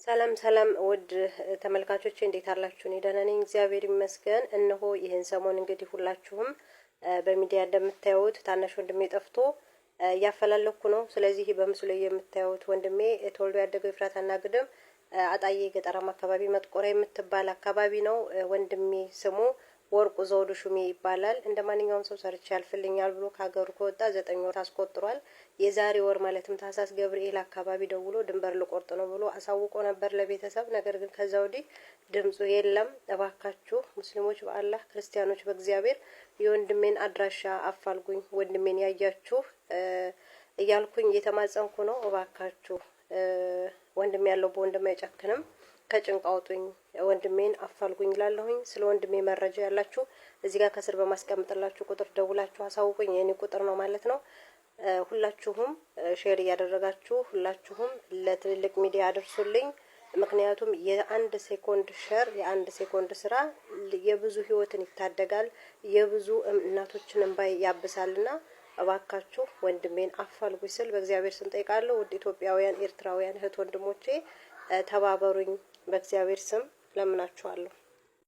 ሰላም ሰላም ውድ ተመልካቾች እንዴት አላችሁ? እኔ ደህና ነኝ እግዚአብሔር ይመስገን። እነሆ ይሄን ሰሞን እንግዲህ ሁላችሁም በሚዲያ እንደምታዩት ታናሽ ወንድሜ ጠፍቶ እያፈላለኩ ነው። ስለዚህ በምስሉ ላይ የምታዩት ወንድሜ ተወልዶ ያደገው ኤፍራታና ግድም አጣዬ ገጠራማ አካባቢ መጥቆሪያ የምትባል አካባቢ ነው። ወንድሜ ስሙ ወርቁ ዘውዱ ሹሜ ይባላል። እንደማንኛውም ሰው ሰርቼ ያልፍልኛል ብሎ ከሀገሩ ከወጣ 9 ወር አስቆጥሯል። የዛሬ ወር ማለትም ታህሳስ ገብርኤል አካባቢ ደውሎ ድንበር ልቆርጥ ነው ብሎ አሳውቆ ነበር ለቤተሰብ። ነገር ግን ከዛ ወዲህ ድምጹ የለም። እባካችሁ ሙስሊሞች በአላህ ክርስቲያኖች በእግዚአብሔር የወንድሜን አድራሻ አፋልጉኝ፣ ወንድሜን ያያችሁ እያልኩኝ እየተማጸንኩ ነው። እባካችሁ ወንድሜ ያለው በወንድሜ አይጨክንም፣ ከጭንቅ አውጡኝ፣ ወንድሜን አፋልጉኝ እላለሁኝ። ስለ ወንድሜ መረጃ ያላችሁ እዚህ ጋር ከስር በማስቀምጥላችሁ ቁጥር ደውላችሁ አሳውቁኝ። የኔ ቁጥር ነው ማለት ነው። ሁላችሁም ሼር እያደረጋችሁ ሁላችሁም ለትልልቅ ሚዲያ አድርሱልኝ። ምክንያቱም የአንድ ሴኮንድ ሼር የአንድ ሴኮንድ ስራ የብዙ ህይወትን ይታደጋል፣ የብዙ እናቶችን እንባ ያብሳልና እባካችሁ ወንድሜን አፋልጉኝ ስል በእግዚአብሔር ስም ጠይቃለሁ። ውድ ኢትዮጵያውያን ኤርትራውያን እህት ወንድሞቼ ተባበሩኝ፣ በእግዚአብሔር ስም ለምናችኋለሁ።